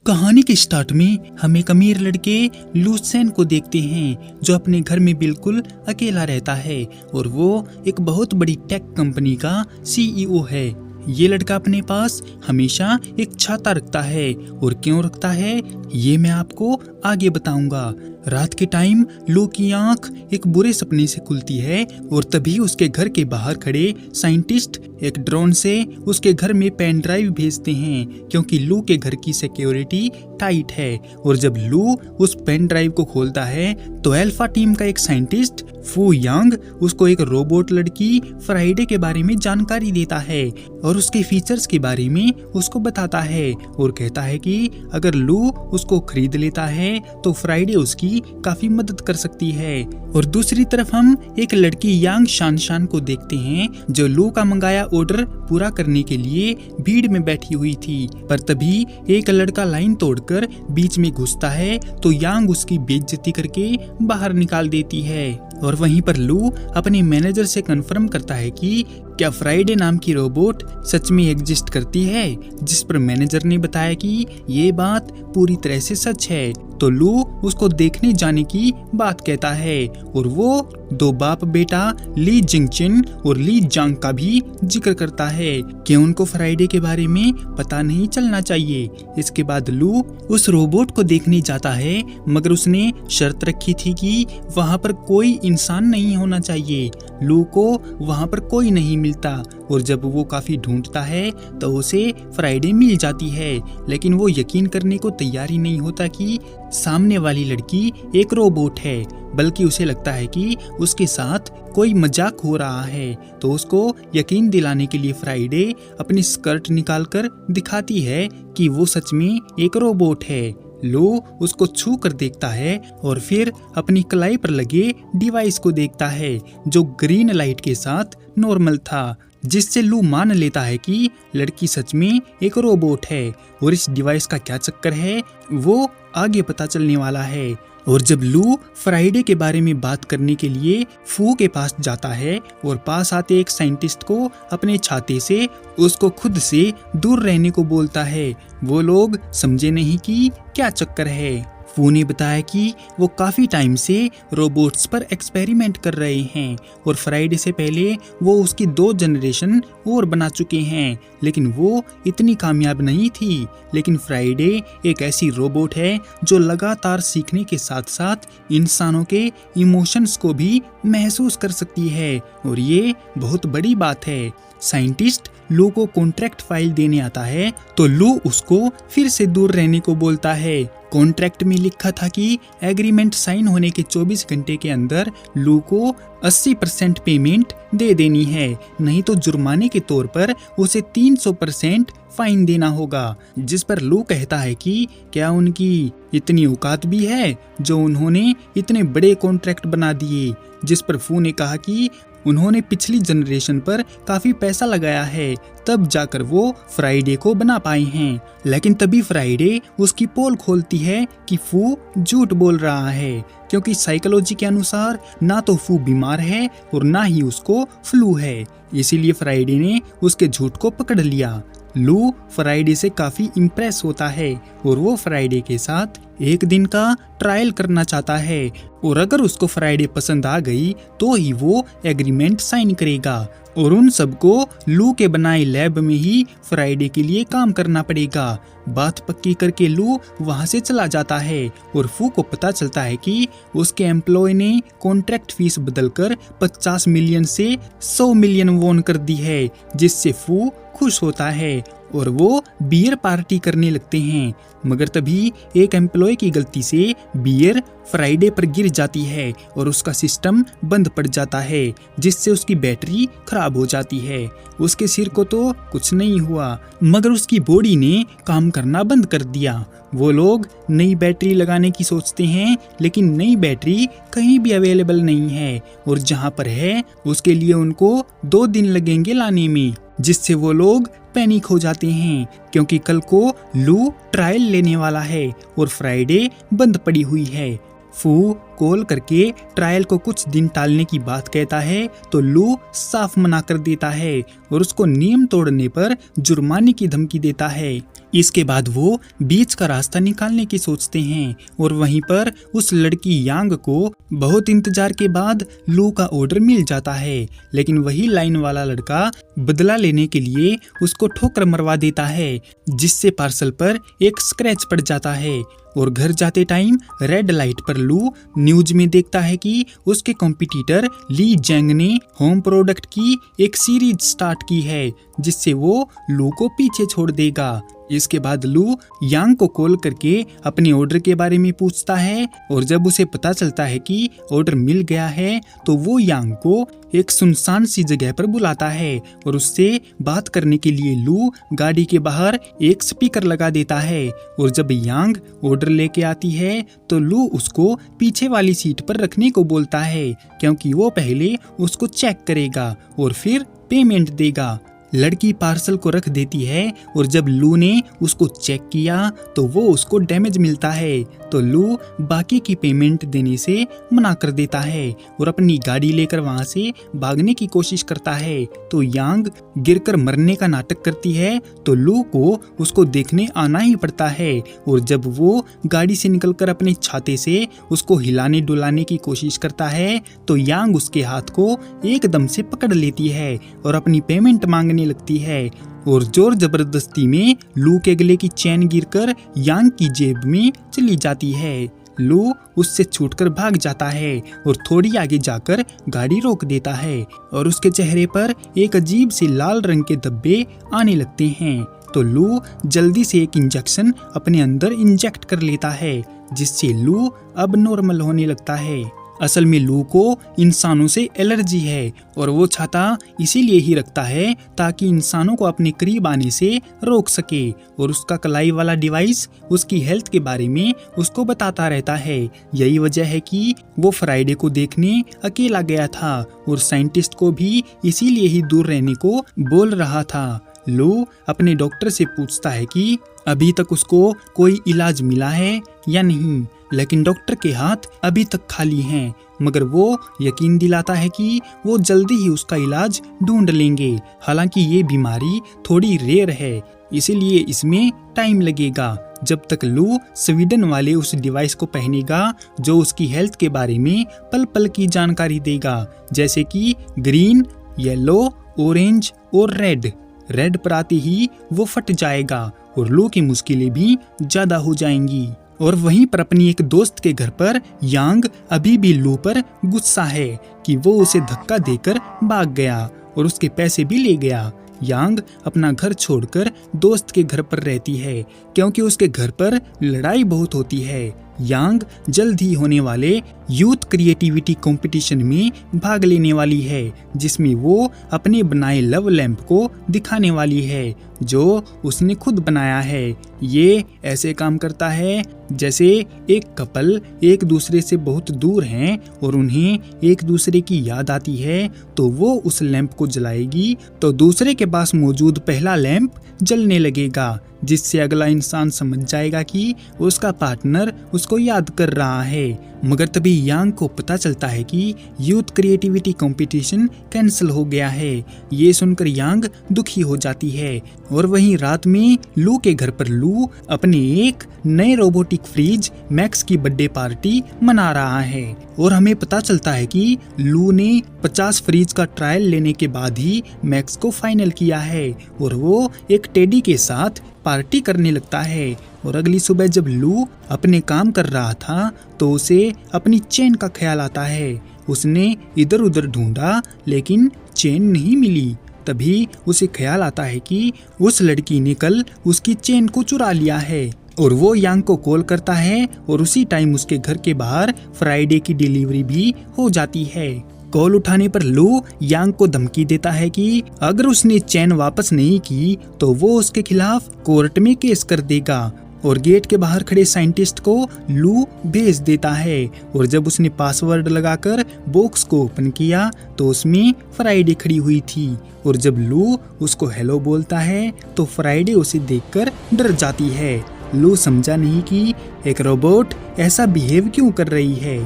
कहानी के स्टार्ट में हम एक अमीर लड़के लूसेन को देखते हैं जो अपने घर में बिल्कुल अकेला रहता है और वो एक बहुत बड़ी टेक कंपनी का सीईओ है। ये लड़का अपने पास हमेशा एक छाता रखता है और क्यों रखता है ये मैं आपको आगे बताऊंगा। रात के टाइम लू की आंख एक बुरे सपने से खुलती है और तभी उसके घर के बाहर खड़े साइंटिस्ट एक ड्रोन से उसके घर में पेन ड्राइव भेजते हैं क्योंकि लू के घर की सिक्योरिटी टाइट है। और जब लू उस पेन ड्राइव को खोलता है तो अल्फा टीम का एक साइंटिस्ट फू यांग उसको एक रोबोट लड़की फ्राइडे के बारे में जानकारी देता है और उसके फीचर्स के बारे में उसको बताता है और कहता है कि अगर लू उसको खरीद लेता है तो फ्राइडे उसकी काफी मदद कर सकती है। और दूसरी तरफ हम एक लड़की यांग शान को देखते हैं जो लू का मंगाया ऑर्डर पूरा करने के लिए भीड़ में बैठी हुई थी, पर तभी एक लड़का लाइन तोड़कर बीच में घुसता है तो यांग उसकी बेइज्जती करके बाहर निकाल देती है। और वहीं पर लू अपने मैनेजर से कंफर्म करता है कि क्या फ्राइडे नाम की रोबोट सच में एग्जिस्ट करती है, जिस पर मैनेजर ने बताया कि ये बात पूरी तरह से सच है। तो लू उसको देखने जाने की बात कहता है और वो दो बाप बेटा ली जिंगचिन और ली जांग का भी जिक्र करता है कि उनको फ्राइडे के बारे में पता नहीं चलना चाहिए। इसके बाद लू उस रोबोट को देखने जाता है मगर उसने शर्त रखी थी कि वहाँ पर कोई इंसान नहीं होना चाहिए। लू को वहाँ पर कोई नहीं मिलता और जब वो काफी ढूंढता है तो उसे फ्राइडे मिल जाती है, लेकिन वो यकीन करने को तैयार ही नहीं होता कि सामने वाली लड़की एक रोबोट है, बल्कि उसे लगता है कि उसके साथ कोई मजाक हो रहा है। तो उसको यकीन दिलाने के लिए फ्राइडे अपनी स्कर्ट निकालकर दिखाती है कि वो सच में एक रोबोट है। लू उसको छू कर देखता है और फिर अपनी कलाई पर लगे डिवाइस को देखता है जो ग्रीन लाइट के साथ नॉर्मल था, जिससे लू मान लेता है कि लड़की सच में एक रोबोट है। और इस डिवाइस का क्या चक्कर है वो आगे पता चलने वाला है। और जब लू फ्राइडे के बारे में बात करने के लिए फू के पास जाता है और पास आते एक साइंटिस्ट को अपने छाते से उसको खुद से दूर रहने को बोलता है, वो लोग समझे नहीं कि क्या चक्कर है। फू ने बताया कि वो काफी टाइम से रोबोट्स पर एक्सपेरिमेंट कर रहे हैं और फ्राइडे से पहले वो उसकी 2 जनरेशन और बना चुके हैं, लेकिन वो इतनी कामयाब नहीं थी। लेकिन फ्राइडे एक ऐसी रोबोट है जो लगातार सीखने के साथ साथ इंसानों के इमोशंस को भी महसूस कर सकती है और ये बहुत बड़ी बात है। साइंटिस्ट लू को कॉन्ट्रैक्ट फाइल देने आता है तो लू उसको फिर से दूर रहने को बोलता है। कॉन्ट्रैक्ट में लिखा था कि एग्रीमेंट साइन होने के 24 घंटे के अंदर लू को 80% पेमेंट दे देनी है, नहीं तो जुर्माने के तौर पर उसे 300% फाइन देना होगा। जिस पर लू कहता है कि क्या उनकी इतनी औकात भी है जो उन्होंने इतने बड़े कॉन्ट्रैक्ट बना दिए। जिस पर फू ने कहा कि उन्होंने पिछली जनरेशन पर काफी पैसा लगाया है, तब जाकर वो फ्राइडे को बना पाए हैं। लेकिन तभी फ्राइडे उसकी पोल खोलती है कि फू झूठ बोल रहा है, क्योंकि साइकोलॉजी के अनुसार ना तो फू बीमार है और ना ही उसको फ्लू है। इसीलिए फ्राइडे ने उसके झूठ को पकड़ लिया। लू फ्राइडे से काफी इम्प्रेस होता है और वो फ्राइडे के साथ एक दिन का ट्रायल करना चाहता है और अगर उसको फ्राइडे पसंद आ गई तो ही वो एग्रीमेंट साइन करेगा और उन सबको लू के बनाए लैब में ही फ्राइडे के लिए काम करना पड़ेगा। बात पक्की करके लू वहां से चला जाता है और फू को पता चलता है कि उसके एम्प्लॉय ने कॉन्ट्रैक्ट फीस बदलकर 50 मिलियन से 100 मिलियन वॉन कर दी है, जिससे फू खुश होता है और वो बियर पार्टी करने लगते हैं। मगर तभी एक एम्प्लॉय की गलती से बियर फ्राइडे पर गिर जाती है और उसका सिस्टम बंद पड़ जाता है, जिससे उसकी बैटरी खराब हो जाती है। उसके सिर को तो कुछ नहीं हुआ मगर उसकी बॉडी ने काम करना बंद कर दिया। वो लोग नई बैटरी लगाने की सोचते हैं, लेकिन नई बैटरी कहीं भी अवेलेबल नहीं है और जहां पर है उसके लिए उनको 2 दिन लगेंगे लाने में, जिससे वो लोग पैनिक हो जाते हैं क्योंकि कल को लू ट्रायल लेने वाला है और फ्राइडे बंद पड़ी हुई है। फू कॉल करके ट्रायल को कुछ दिन टालने की बात कहता है तो लू साफ मना कर देता है और उसको नियम तोड़ने पर जुर्माने की धमकी देता है। इसके बाद वो बीच का रास्ता निकालने की सोचते हैं और वहीं पर उस लड़की यांग को बहुत इंतजार के बाद लू का ऑर्डर मिल जाता है, लेकिन वही लाइन वाला लड़का बदला लेने के लिए उसको ठोकर मरवा देता है, जिससे पार्सल पर एक स्क्रैच पड़ जाता है। और घर जाते टाइम रेड लाइट पर लू न्यूज में देखता है कि उसके कॉम्पिटिटर ली जेंग ने होम प्रोडक्ट की एक सीरीज स्टार्ट की है, जिससे वो लू को पीछे छोड़ देगा। इसके बाद लू यांग को कॉल करके अपने ऑर्डर के बारे में पूछता है और जब उसे पता चलता है कि ऑर्डर मिल गया है तो वो यांग को एक सुनसान सी जगह पर बुलाता है और उससे बात करने के लिए लू गाड़ी के बाहर एक स्पीकर लगा देता है। और जब यांग ऑर्डर लेके आती है तो लू उसको पीछे वाली सीट पर रखने को बोलता है, क्योंकि वो पहले उसको चेक करेगा और फिर पेमेंट देगा। लड़की पार्सल को रख देती है और जब लू ने उसको चेक किया तो वो उसको डैमेज मिलता है, तो लू बाकी की पेमेंट देने से मना कर देता है और अपनी गाड़ी लेकर वहां से भागने की कोशिश करता है। तो यांग गिरकर मरने का नाटक करती है तो लू को उसको देखने आना ही पड़ता है। और जब वो गाड़ी से निकलकर अपने छाते से उसको हिलाने डुलाने की कोशिश करता है तो यांग उसके हाथ को एकदम से पकड़ लेती है और अपनी पेमेंट मांगने लगती है और जोर जबरदस्ती में लू के गले की चेन गिरकर यांग की जेब में चली जाती है। लू उससे छूटकर भाग जाता है और थोड़ी आगे जाकर गाड़ी रोक देता है और उसके चेहरे पर एक अजीब से लाल रंग के धब्बे आने लगते हैं। तो लू जल्दी से एक इंजेक्शन अपने अंदर इंजेक्ट कर लेता है, जिससे लू अब नॉर्मल होने लगता है। असल में लू को इंसानों से एलर्जी है और वो छाता इसीलिए ही रखता है ताकि इंसानों को अपने करीब आने से रोक सके। और उसका कलाई वाला डिवाइस उसकी हेल्थ के बारे में उसको बताता रहता है। यही वजह है कि वो फ्राइडे को देखने अकेला गया था और साइंटिस्ट को भी इसीलिए ही दूर रहने को बोल रहा था। लू अपने डॉक्टर से पूछता है कि अभी तक उसको कोई इलाज मिला है या नहीं, लेकिन डॉक्टर के हाथ अभी तक खाली हैं, मगर वो यकीन दिलाता है कि वो जल्दी ही उसका इलाज ढूंढ लेंगे। हालांकि ये बीमारी थोड़ी रेयर है, इसीलिए इसमें टाइम लगेगा। जब तक लू स्वीडन वाले उस डिवाइस को पहनेगा जो उसकी हेल्थ के बारे में पल पल की जानकारी देगा, जैसे कि ग्रीन, येलो, ऑरेंज और रेड। रेड पर आते ही वो फट जाएगा और लू की मुश्किलें भी ज्यादा हो जाएंगी। और वहीं पर अपनी एक दोस्त के घर पर यांग अभी भी लू पर गुस्सा है कि वो उसे धक्का देकर भाग गया और उसके पैसे भी ले गया। यांग अपना घर छोड़कर दोस्त के घर पर रहती है क्योंकि उसके घर पर लड़ाई बहुत होती है। यांग जल्द ही होने वाले यूथ क्रिएटिविटी कंपटीशन में भाग लेने वाली है, जिसमें वो अपने बनाए लव लैंप को दिखाने वाली है जो उसने खुद बनाया है। ये ऐसे काम करता है जैसे एक कपल एक दूसरे से बहुत दूर हैं और उन्हें एक दूसरे की याद आती है तो वो उस लैंप को जलाएगी तो दूसरे के पास मौजूद पहला लैंप जलने लगेगा, जिससे अगला इंसान समझ जाएगा कि उसका पार्टनर उसको याद कर रहा है। मगर तभी यांग को पता चलता है कि यूथ क्रिएटिविटी कंपटीशन कैंसिल हो गया है। ये सुनकर यांग दुखी हो जाती है और वहीं रात में लू के घर पर लू अपने एक नए रोबोटिक फ्रिज मैक्स की बर्थडे पार्टी मना रहा है और हमें पता चलता है कि लू ने 50 फ्रिज का ट्रायल लेने के बाद ही मैक्स को फाइनल किया है और वो एक टेडी के साथ पार्टी करने लगता है। और अगली सुबह जब लू अपने काम कर रहा था तो उसे अपनी चेन का ख्याल आता है। उसने इधर उधर ढूंढा लेकिन चेन नहीं मिली। तभी उसे ख्याल आता है कि उस लड़की ने कल उसकी चेन को चुरा लिया है और वो यांग को कॉल करता है और उसी टाइम उसके घर के बाहर फ्राइडे की डिलीवरी भी हो जाती है। कॉल उठाने पर लू यांग को धमकी देता है कि अगर उसने चेन वापस नहीं की तो वो उसके खिलाफ कोर्ट में केस कर देगा और गेट के बाहर खड़े साइंटिस्ट को लू भेज देता है। और जब उसने पासवर्ड लगाकर बॉक्स को ओपन किया तो उसमें फ्राइडे खड़ी हुई थी और जब लू उसको हेलो बोलता है तो फ्राइडे उसे देखकर डर जाती है। लू समझा नहीं कि एक रोबोट ऐसा बिहेव क्यों कर रही है।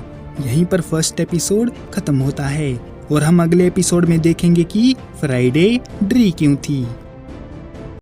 यहीं पर फर्स्ट एपिसोड खत्म होता है और हम अगले एपिसोड में देखेंगे कि फ्राइडे ड्री क्यों थी।